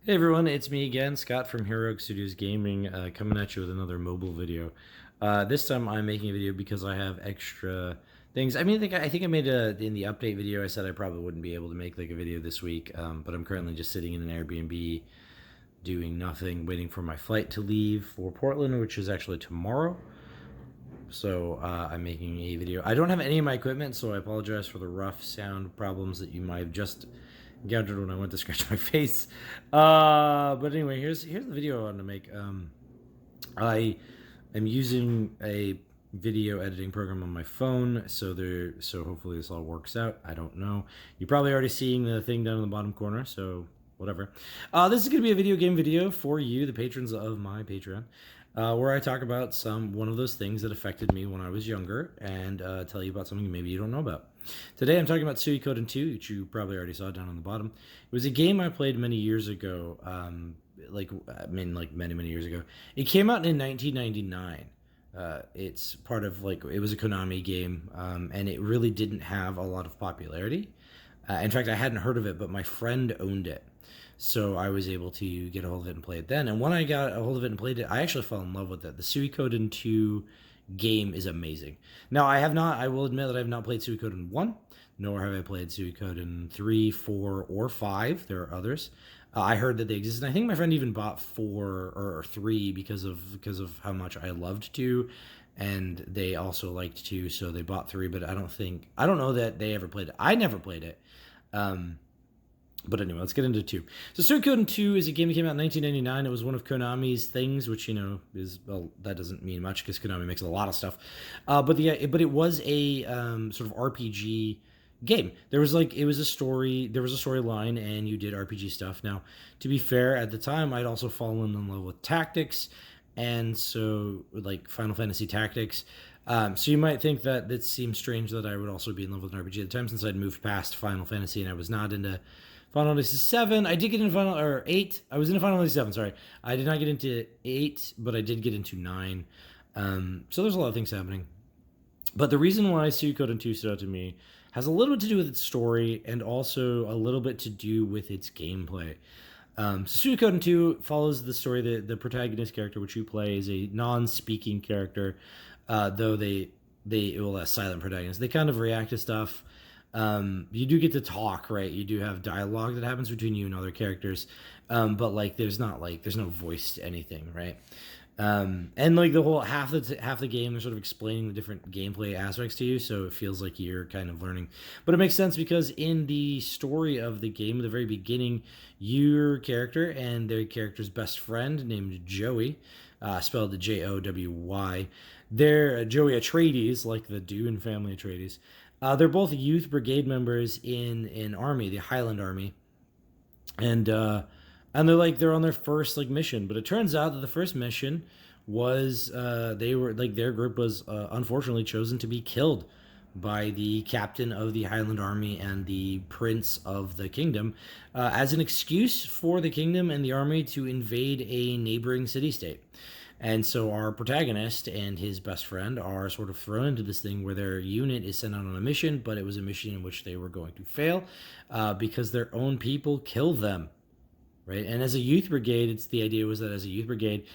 Hey everyone, it's me again, Scott from Heroic Studios Gaming, coming at you with another mobile video. This time I'm making a video because I have extra things. I think I made in the update video. I said I probably wouldn't be able to make like a video this week, but I'm currently just sitting in an Airbnb doing nothing, waiting for my flight to leave for Portland, which is actually tomorrow. So I'm making a video. I don't have any of my equipment, so I apologize for the rough sound problems that you might have just encountered when I went to scratch my face. But anyway, here's the video I wanted to make. I am using a video editing program on my phone, so hopefully this all works out. I don't know. You're probably already seeing the thing down in the bottom corner, so whatever. This is going to be a video game video for you, the patrons of my Patreon, where I talk about one of those things that affected me when I was younger and tell you about something maybe you don't know about. Today I'm talking about Suikoden 2, which you probably already saw down on the bottom. It was a game I played many years ago, like many years ago. It came out in 1999. It's part of it was a Konami game, and it really didn't have a lot of popularity. In fact, I hadn't heard of it, but my friend owned it. So I was able to get a hold of it and play it then. And when I got a hold of it and played it, I actually fell in love with it. The Suikoden 2 game is amazing. Now, I will admit that I have not played Suikoden 1, nor have I played Suikoden 3, 4, or 5. There are others. I heard that they exist, and I think my friend even bought 4 or 3 because of how much I loved 2, and they also liked 2, so they bought 3. But I don't know that they ever played it. I never played it. But anyway, let's get into 2. So Suikoden 2 is a game that came out in 1999. It was one of Konami's things, which, that doesn't mean much because Konami makes a lot of stuff. But it was a sort of RPG game. It was a story, there was a storyline, and you did RPG stuff. Now, to be fair, at the time, I'd also fallen in love with tactics, and so, like, Final Fantasy Tactics. So you might think that it seems strange that I would also be in love with an RPG at the time, since I'd moved past Final Fantasy and I was not into Final Fantasy 7. I did get into 8. I was into Final Fantasy 7. Sorry, I did not get into 8, but I did get into 9. So there's a lot of things happening. But the reason why Suikoden 2 stood out to me has a little bit to do with its story and also a little bit to do with its gameplay. So Suikoden 2 follows the story. The protagonist character, which you play, is a non-speaking character, though they will a silent protagonist. They kind of react to stuff. You do get to talk, right? You do have dialogue that happens between you and other characters, but there's no voice to anything, right? And the whole half the game, they're sort of explaining the different gameplay aspects to you, so it feels like you're kind of learning. But it makes sense because in the story of the game, at the very beginning, your character and their character's best friend named Joey, spelled Jowy, they're Joey Atreides, like the Dune family Atreides. They're both youth brigade members in an army, the Highland Army, and they're on their first mission. But it turns out that the first mission was their group was unfortunately chosen to be killed by the captain of the Highland Army and the prince of the kingdom as an excuse for the kingdom and the army to invade a neighboring city-state. And so our protagonist and his best friend are sort of thrown into this thing where their unit is sent out on a mission, but it was a mission in which they were going to fail because their own people killed them, right? And as a youth brigade, the idea was that as a youth brigade,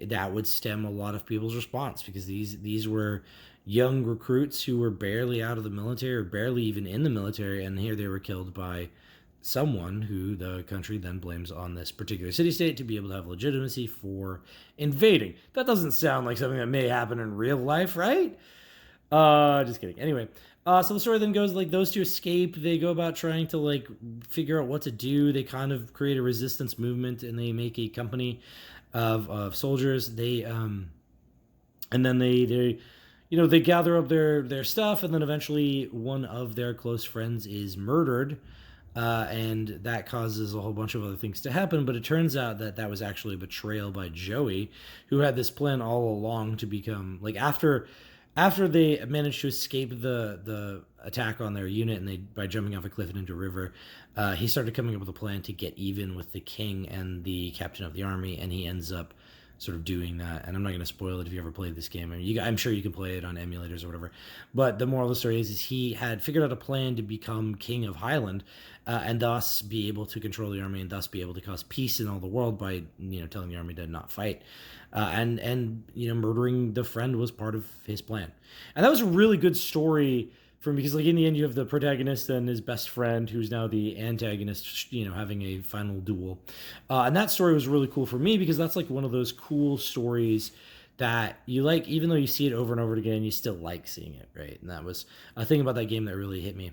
that would stem a lot of people's response, because these were young recruits who were barely out of the military or barely even in the military, and here they were killed by someone who the country then blames on this particular city-state to be able to have legitimacy for invading. That doesn't sound like something that may happen in real life, right? Just kidding. Anyway, so the story then goes those two escape. They go about trying to figure out what to do. They kind of create a resistance movement, and they make a company of soldiers. They and then they gather up their stuff, and then eventually one of their close friends is murdered. And that causes a whole bunch of other things to happen, but it turns out that was actually a betrayal by Joey, who had this plan all along to become after they managed to escape the attack on their unit, and by jumping off a cliff and into a river, he started coming up with a plan to get even with the king and the captain of the army, and he ends up sort of doing that. And I'm not going to spoil it if you ever played this game. I mean, I'm sure you can play it on emulators or whatever. But the moral of the story is he had figured out a plan to become king of Highland, and thus be able to control the army and thus be able to cause peace in all the world by telling the army to not fight. And murdering the friend was part of his plan. And that was a really good story because like in the end you have the protagonist and his best friend who's now the antagonist, having a final duel, and that story was really cool for me because that's like one of those cool stories that you like, even though you see it over and over again, you still like seeing it, right? And that was a thing about that game that really hit me.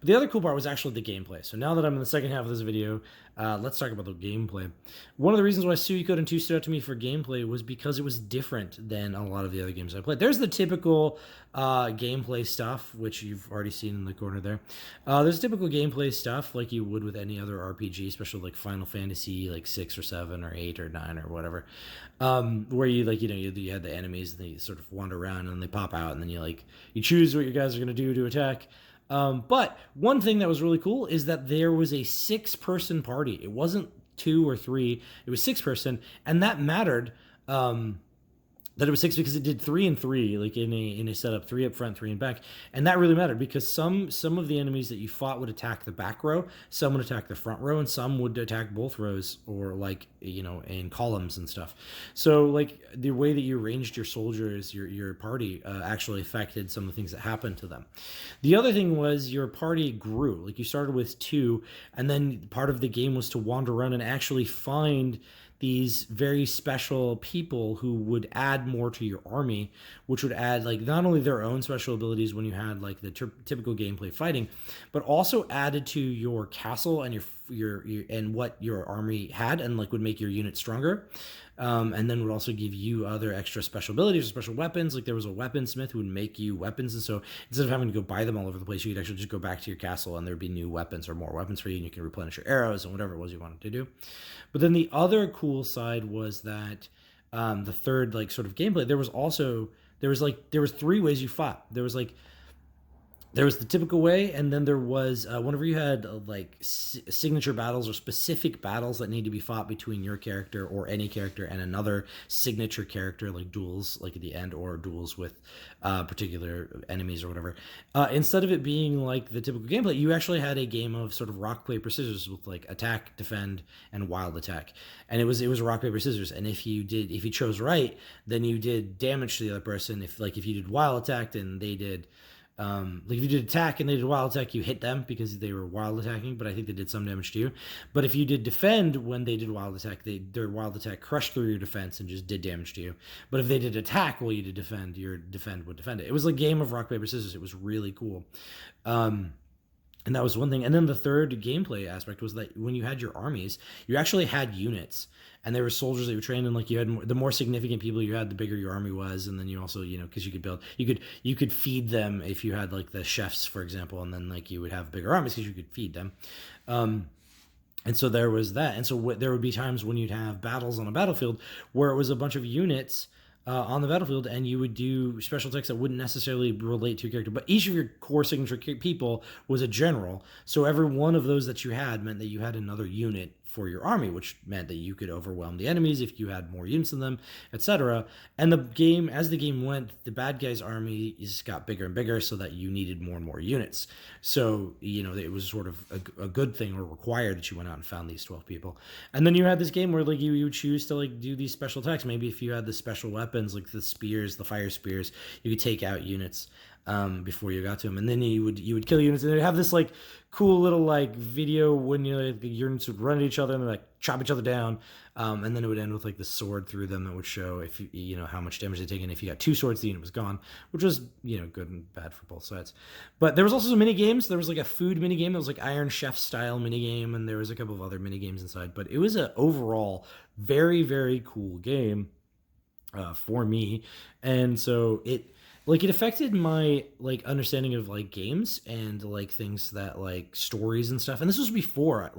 But the other cool part was actually the gameplay. So now that I'm in the second half of this video, let's talk about the gameplay. One of the reasons why Suikoden 2 stood out to me for gameplay was because it was different than a lot of the other games I played. There's the typical gameplay stuff, which you've already seen in the corner there. There's typical gameplay stuff like you would with any other RPG, especially like Final Fantasy, like 6 or 7 or 8 or 9 or whatever, where you you had the enemies and they sort of wander around and they pop out and then you choose what you guys are going to do to attack. But one thing that was really cool is that there was a 6-person party. It wasn't 2 or 3, it was 6-person, and that mattered. That it was 6 because it did 3 and 3, like in a setup, 3 up front, 3 in back, and that really mattered because some of the enemies that you fought would attack the back row, some would attack the front row, and some would attack both rows or in columns and stuff. So like the way that you arranged your soldiers, your party actually affected some of the things that happened to them. The other thing was your party grew. Like you started with 2, and then part of the game was to wander around and actually find these very special people who would add more to your army, which would add like not only their own special abilities when you had like the typical gameplay fighting, but also added to your castle and your and what your army had, and like would make your unit stronger. And then would also give you other extra special abilities or special weapons. Like there was a weaponsmith who would make you weapons, and so instead of having to go buy them all over the place, you could actually just go back to your castle and there'd be new weapons or more weapons for you, and you can replenish your arrows and whatever it was you wanted to do. But then the other cool side was that the third like sort of gameplay, there was 3 ways you fought. There was the typical way, and then there was whenever you had signature battles or specific battles that need to be fought between your character or any character and another signature character, like duels like at the end or duels with particular enemies or whatever. Instead of it being like the typical gameplay, you actually had a game of sort of rock, paper, scissors with like attack, defend, and wild attack. And it was rock, paper, scissors. And if you chose right, then you did damage to the other person. If you did wild attack and they did if you did attack and they did wild attack, you hit them because they were wild attacking, but I think they did some damage to you. But if you did defend when they did wild attack, their wild attack crushed through your defense and just did damage to you. But if they did attack while you did defend, your defend would defend it. It was like a game of rock, paper, scissors. It was really cool. And that was one thing. And then the third gameplay aspect was that when you had your armies, you actually had units. And there were soldiers that you trained, and like you had the more significant people you had, the bigger your army was. And then you also, because you could feed them if you had like the chefs, for example, and then like you would have bigger armies because you could feed them. And so there was that. And so there would be times when you'd have battles on a battlefield where it was a bunch of units on the battlefield, and you would do special attacks that wouldn't necessarily relate to your character. But each of your core signature people was a general. So every one of those that you had meant that you had another unit for your army, which meant that you could overwhelm the enemies if you had more units than them, etc. And as the game went, the bad guys' army just got bigger and bigger, so that you needed more and more units. So it was sort of a good thing or required that you went out and found these 12 people. And then you had this game where like you would choose to like do these special attacks. Maybe if you had the special weapons like the spears, the fire spears, you could take out units before you got to them, and then you would kill units, and they'd have this like cool little like video when the units would run at each other and like chop each other down, and then it would end with like the sword through them that would show if how much damage they'd taken. If you got 2 swords, the unit was gone, which was good and bad for both sides. But there was also some mini games. There was like a food mini game that was like Iron Chef style mini game, and there was a couple of other mini games inside. But it was an overall very, very cool game for me, and so it affected my like understanding of like games and like things that like stories and stuff. And this was before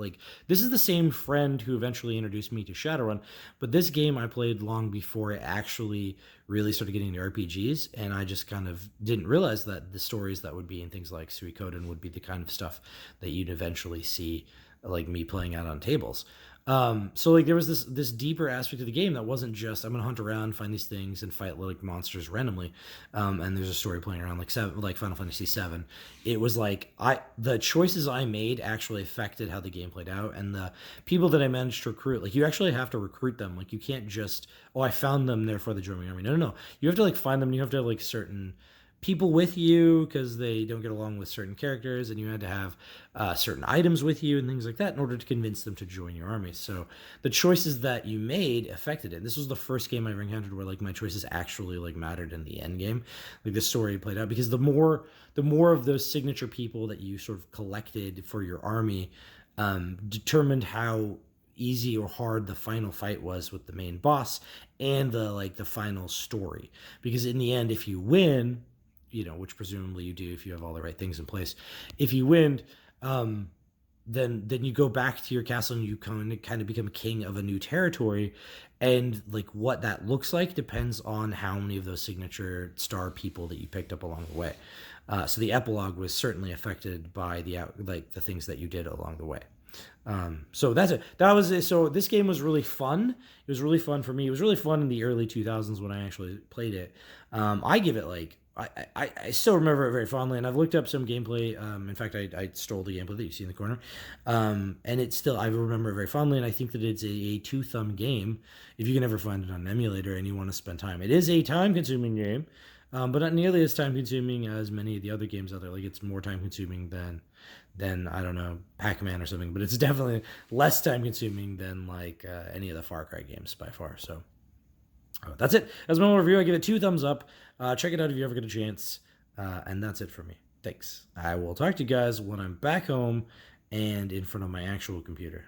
this is the same friend who eventually introduced me to Shadowrun, but this game I played long before it actually really started getting into RPGs, and I just kind of didn't realize that the stories that would be in things like Suikoden would be the kind of stuff that you'd eventually see like me playing out on tables. So like there was this deeper aspect of the game that wasn't just I'm gonna hunt around, find these things, and fight like monsters randomly. And there's a story playing around like Final Fantasy VII. It was like the choices I made actually affected how the game played out, and the people that I managed to recruit. Like you actually have to recruit them. Like you can't just I found them therefore they join my army. No, no, no. You have to like find them. And you have to have like certain people with you because they don't get along with certain characters, and you had to have certain items with you and things like that in order to convince them to join your army. So the choices that you made affected it. And this was the first game I ever encountered where like my choices actually like mattered in the end game, like the story played out, because the more of those signature people that you sort of collected for your army determined how easy or hard the final fight was with the main boss and the final story. Because in the end, if you win, which presumably you do if you have all the right things in place. If you win, um, then you go back to your castle and you kind of become a king of a new territory, and like what that looks like depends on how many of those signature star people that you picked up along the way. So the epilogue was certainly affected by the things that you did along the way. So that's it. That was it. So this game was really fun. It was really fun for me. It was really fun in the early 2000s when I actually played it. I give it like I still remember it very fondly, and I've looked up some gameplay. In fact, I stole the gameplay that you see in the corner, and it's still I remember it very fondly, and I think that it's a two thumb game if you can ever find it on an emulator and you want to spend time. It is a time consuming game, but not nearly as time consuming as many of the other games out there. Like it's more time consuming than I don't know Pac-Man or something, but it's definitely less time consuming than like any of the Far Cry games by far. So that's it. That's my review. I give it 2 thumbs up. Check it out if you ever get a chance. And that's it for me. Thanks. I will talk to you guys when I'm back home and in front of my actual computer.